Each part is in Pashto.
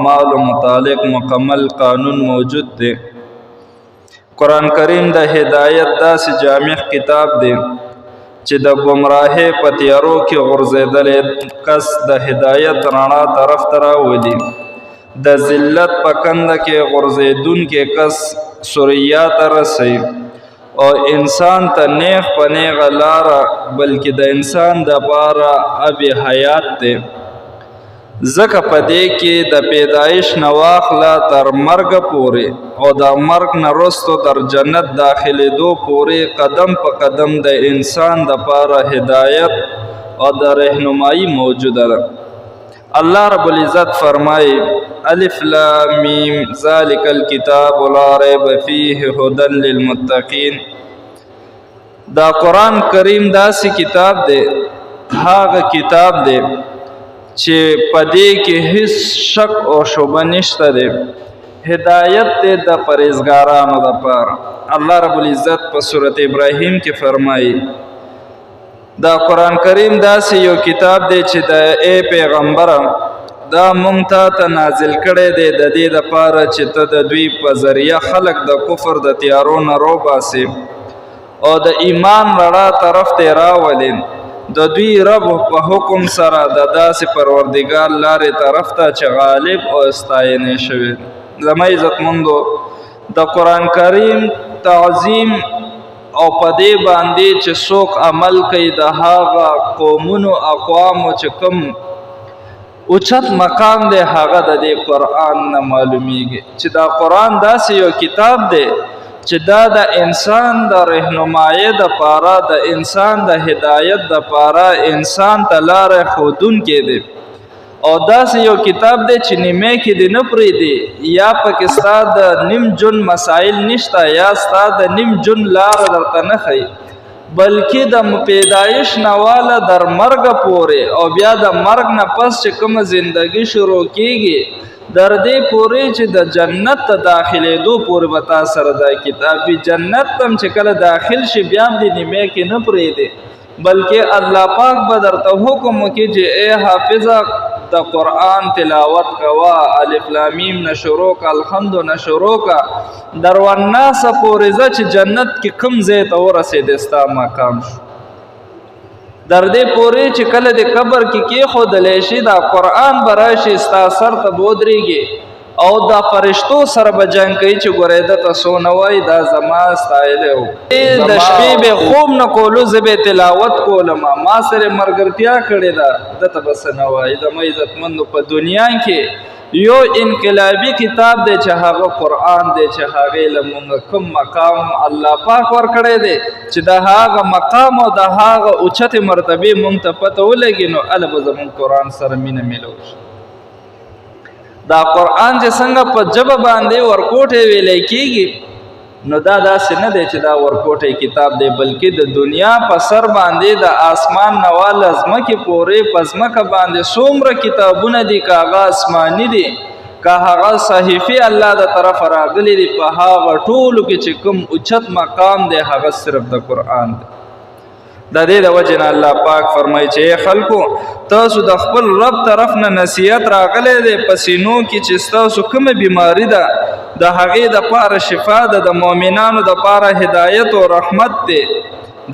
اعمال متعلق مکمل قانون موجود دی. قرآن کریم د هدایت داسې جامع کتاب دی چې د گمراهۍ په تیارو کې غورځېدلی کس د هدایت رڼا طرف ته راولي، د ذلت په کنده کې غورځېدونکی کس ثریا ته رسوي او انسان ته نیغ په نیغه لاره بلکې د انسان دپاره آب حیات دی. ځکه په دې کې د پیدایش نه واخله تر مرګه پورې او د مرګ نه وروسته در جنت داخلېدو پورې قدم په قدم د انسان دپاره هدایت او د رهنمایي موجوده ده. الله رب العزت فرمایي الف لام میم ذلک الکتاب لا ریب فیه هدی للمتقین. دا قرآن کریم داسې کتاب دی، هغه کتاب دی چې په دې کې هیڅ شک او شبهه نشته دی، هدایت دی د پرهیزګارانو دپاره. الله رب العزت په سورت ابراهیم کې فرمایي دا قرآن کریم داسې یو کتاب دی چې د ای پیغمبره دا مونږ ته نازل کړی دی د دې دپاره چې ته د دوی په ذریعه خلق د کفر د تیارو نه روباسې او د ایمان رڼا طرف ته راولې، د دوی رب په حکم سره د داسې پروردګار لارې طرف ته چې غالب او ستاینې شوی. زما عزتمندو د قرآن کریم تعظیم او په دې باندې چې څوک عمل کوي د هغه قومونو اقوامو چې کوم اوچت مقام دی هغه د دې قرآن نه معلومیږي چې دا قرآن داسې یو کتاب دی چې دا د انسان د رهنمایۍ دپاره د انسان د هدایت دپاره انسان ته لاره ښودونکی دی او داسې یو کتاب دی چې نیمه کې دې نه پرېږدي، یا پکې ستا د نیم جون مسایل نشته یا ستا د نیم جون لاره درته نه ښیي، بلکې د پیدایش نه واله در مرګه پورې او بیا د مرګ نه پس چې کومه زندګي شروع کیږي در دې پورې چې د جنت ته داخلېدو پورې به تا سره دا کتاب وي. جنت ته هم چې کله داخل شي بیا هم دې نیمې کې نه پرېږدي، بلکې الله پاک به درته حکم وکړي چې ای حافظه د قرآن تلاوت کوه، الف لام میم نه شروع که، الحمد نه شروع که، در والناس پورې ځه چې جنت کې کوم ځای ته ورسېدې ستا مقام شو. در دې پورې چې کله د قبر کې کېښودلی شي دا قرآن به راشي ستا سر ته به ودرېږي او دا فرشتو سره به جنګ کوي چې ګورې دته څو نه وایي دا زما ستایلی و، د شپې به خوب نه کولو زه به تلاوت کولم، ما سره ملګرتیا کړې ده دته به څه نه وایي. زما عزتمندو په دنیا کې یو انقلابي کتاب دی چې هغه قرآن دی چې هغې له مونږ کوم مقام الله پاک ورکړی دی چې د هغه مقام او د هغه اوچتې مرتبې مونږ ته پته ولګي نو هله به زمونږ قرآن سره مینه میلو شي. دا قرآن چې څنګه په ژبه باندې ورکوټی ویلی کېږي نو دا داسې نه دی چې دا ورکوټی کتاب دی، بلکې د دنیا په سر باندې د آسمان نه واله ځمکې پورې په ځمکه باندې څومره کتابونه دي که هغه آسماني دي که هغه صحیفې الله د طرفه راغلي دي په هغه ټولو کې چې کوم اوچت مقام دی هغه صرف د قرآن دی. د دې د وجې نه الله پاک فرمایي چې ای خلکو تاسو د خپل رب طرف نه نصیحت راغلی دی په سینو کې چې ستاسو کومه بیماري ده د هغې دپاره شفا ده، د مؤمنانو دپاره هدایت او رحمت دی.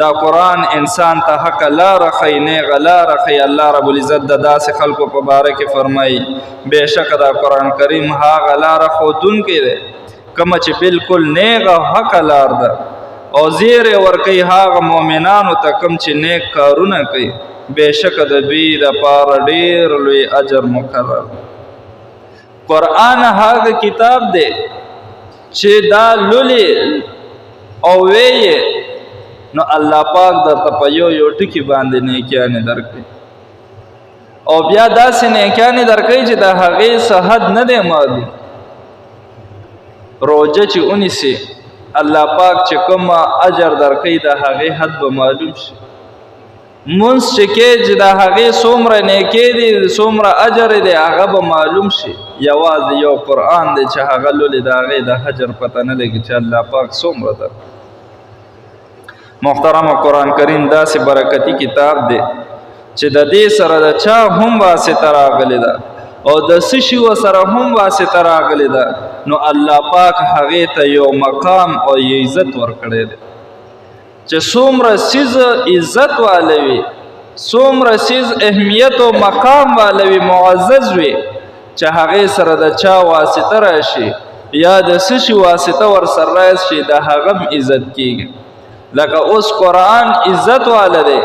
دا قرآن انسان ته حق لاره ښیي، نیغه لاره ښیي. الله رب العزت د داسې خلکو په باره کې فرمایي بېشکه دا قرآن کریم هغه لاره ښودونکی دی کومه چې بلکل نیغه حق لار ده او زیری ورکوي هغه مؤمنانو ته کوم چې نیک کارونه کوي، بېشکه د دوی دپاره ډېر لوی اجر مقرر. قرآن هغه کتاب دی چې دا لولې او ویې نو الله پاک درته په یو یو ټکي باندې نیکیانې درکوي او بیا داسې نیکیانې درکوي چې د هغې څه حد نه دی معلوم. روژه چې ونیسي الله پاک چې کوم اجر درکوي د هغې حد به معلوم شي. مونځ چې کې چې د هغې څومره نیکۍ دي څومره اجر دی هغه به معلوم شي. یوازې یو قرآن دی چې هغه لولې د هغې د اجر پته نه لګي چې الله پاک څومره در. محترم قرآن کریم داسې برکتي کتاب دی چې د دې سره د چا هم واسطه راغلې ده او د څه شي ورسره هم واسطه راغلې ده نو الله پاک هغې ته یو مقام او یو عزت ورکړی دی چې څومره څیز عزت والی وي څومره څیز اهمیت او مقام والی وي معزز وي چې هغې سره د چا واسطه راشي یا د څه شي واسطه ورسره راشي د هغه هم عزت کېږي لکه اوس قرآن عزت والی دی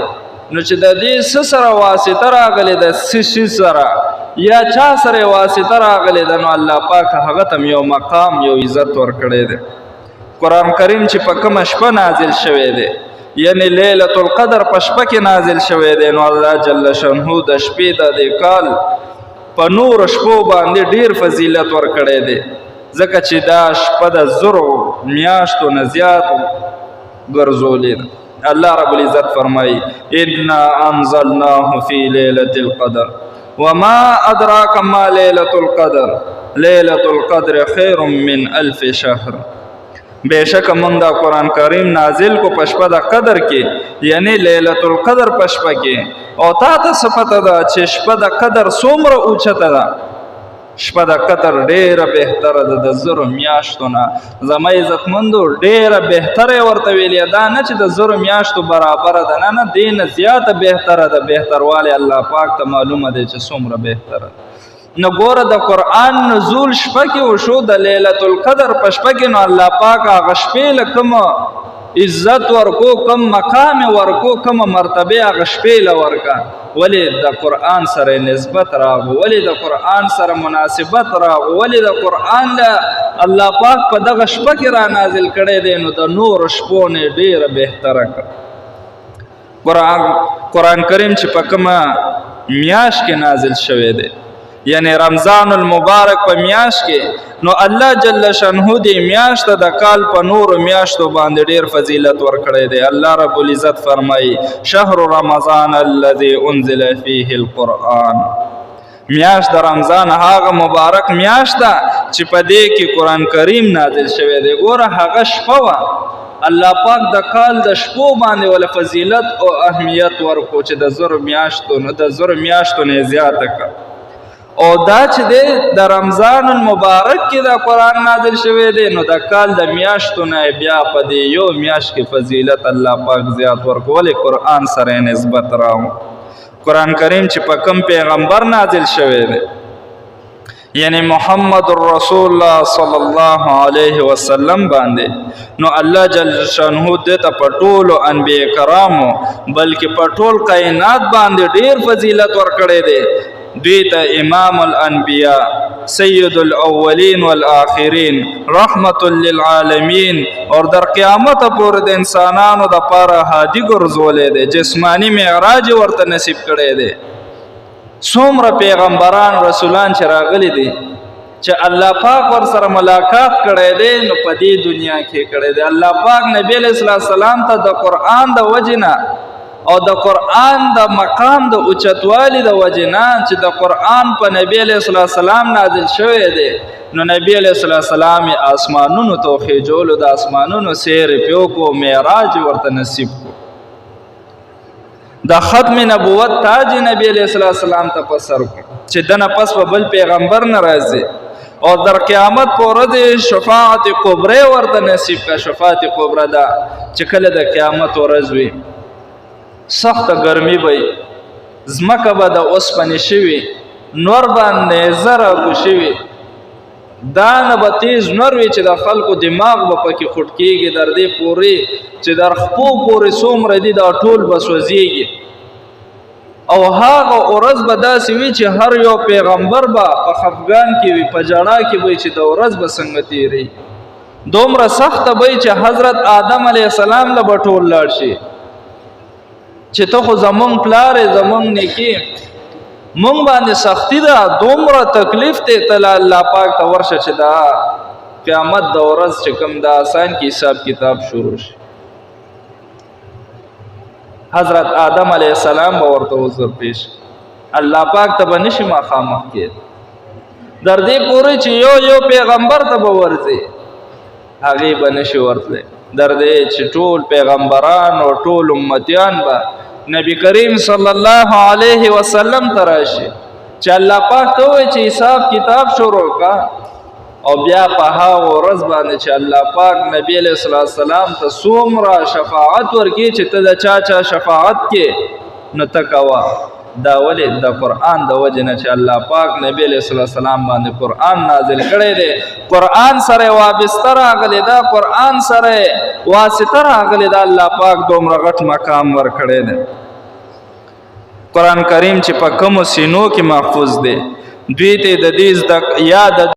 نو چې د دې څه سره واسطه راغلې ده څه شي سره یا چا سره واسطه راغلې ده نو الله پاک هغه ته یو مقام یو عزت ورکړی دی قرآن کریم چې په کومه شپه نازل شوی دی یعنی لیلة القدر په شپه کې نازل شوی دی نو الله جل شانه د شپې د دې کال په نور شپو باندې ډیر فضیلت ورکړی دی ځکه چې دا شپه د زرو میاشتو نه زیات ګرځولې ده الله رب العزت فرمایي انا انزلناه فی لیلة القدر وما ادراک ما لیلة القدر لیلة القدر خیر من 1000 شهر بیشک موږ دا قرآن کریم نازل کو په شپه د قدر کې یعنی لیلة القدر په شپه کې او تا ته څه پته ده چې شپه د قدر څومره اوچته ده شپه د قدر ډیره بهتره ده د زرو میاشتو نه زما عزتمندو ډیره بهتره یې ورته ویلې دا نه چې د زرو میاشتو برابره ده نه دې نه زیاته بهتره ده بهتروالی الله پاک ته معلومه دی چې څومره بهتره نو ګوره د قرآن نزول شپه کې وشو د لیلة القدر په شپه کې نو الله پاک هغه شپې له کومه عزت ورکو کم مقام ورکو کم مرتبه هغه شپې له ورکا ولې د قرآن سره نسبت راغو ولې د قرآن سره مناسبت راغو ولې د قرآن له الله پاک په دغه شپه کې را نازل کړی دی نو د نور شپو نه ډیره بهتره کړ قرآن کریم چې په کومه میاشت کې نازل شوی دی یعنی رمضان المبارک په میاشت کې نو الله جل شانه دې میاشت د کال په نور میاشتو باندې ډیر فضیلت ورکړی دی الله رب العزت فرمایي شهر رمضان الذي انزل فيه القرآن میاشت د رمضان هغه مبارک میاشت ده چې په دې کې قرآن کریم نازل شوی دی ګوره هغه شپه وه الله پاک د کال د شپو باندې ول فضیلت او اهمیت ورکو چې د زرو میاشتو نه زیاته کړ او دا چې دی د رمضان المبارک کې د قرآن نازل شوی دی نو د کال د میاشتو نه بیا په دې یو میاشت کې فضیلت الله پاک زیات ورکو ولې قرآن سره نسبت راو قرآن کریم چې په کوم پیغمبر نازل شوی دی یعنی محمد رسول الله صلی الله علیه وسلم باندې نو الله جل شانه دې ته په ټولو انبیاء کرامو بلکې په ټول کائنات باندې ډیر فضیلت ورکړی دی دوی ته امام الانبیاء سید الاولین والآخرین رحمت للعالمین اور در قیامت پورې د انسانانو د پاره هادي ګرځولې دی جسمانی معراج ورته نصیب کړی دی څومره پیغمبران رسولان چې راغلي دي چې الله پاک ور سره ملاقات کړی دی نو په دې دنیا کې کړی دی الله پاک نبی علیہ السلام ته د قرآن د وجنه او د قرآن د مقام د اوچتوالي د وجنه چې د قرآن په نبی علیہ السلام نازل شوی دی نو نبی علیہ السلام آسمانونو ته خېجولو د آسمانونو سیر پیو کو معراج ورته نصیب کو د ختم نبوت تاج نبی علیہ السلام ته په سر کو چې دنه پس په بل پیغمبر نه راځي او در قیامت په ورځ شفاعت کبرا ورته نصیب کا شفاعت کبرا دا چې کله د قیامت ورځ وي سخت ګرمي وي زمکه به د اوسپنې شوي نور باندې زره ګوشوي دا نه به تیز نور وي چې د خلکو دماغ به پکې خټ کېږي در دې پورې چې در خپو پورې څومره دي دا ټول به سوځېږي او هغه ورځ به داسې وي چې هر یو پیغمبر به په خفګان کې وي په ژړا کې وي چې د ورځ به څنګه تېري دومره سخته به چې حضرت آدم علیه السلام له به ټول لاړ شي چې ته خو زمونږ پلار زمونږ نیکي مونږ باندې سختی ده دومره تکلیف ته تله الله پاک ته ورشه چې دا قیامت د ورځ چې کوم دا آسان کې حساب کتاب شروع شي حضرت آدم علیه السلام به ورته عذر پیش الله پاک ته به نشي مخامخ کېد در دې پورې چې یو پیغمبر ته به ورځي هغې به نشي ورتلی در دې چې ټول پیغمبران او ټول امتیان به نبی کریم صلی الله علیه وسلم ته راشي چې الله پاک ته وایي چې حساب کتاب شروع کا او بیا په هغه ورځ باندې چې الله پاک نبی علیہ السلام ته څومره شفاعت ورکړي چې ته د چا شفاعت کې نو ته کوه. دا ولې د قرآن د وجې نه چې الله پاک نبی علیہ السلام باندې قرآن نازل کړی دی. قرآن سره وابسته راغلی دا، قرآن سره واسطه راغلی دا، الله پاک دومره غټ مقام ورکړی دی. قرآن کریم چې په کومو سینو کې محفوظ دی دوی ته د دې یا د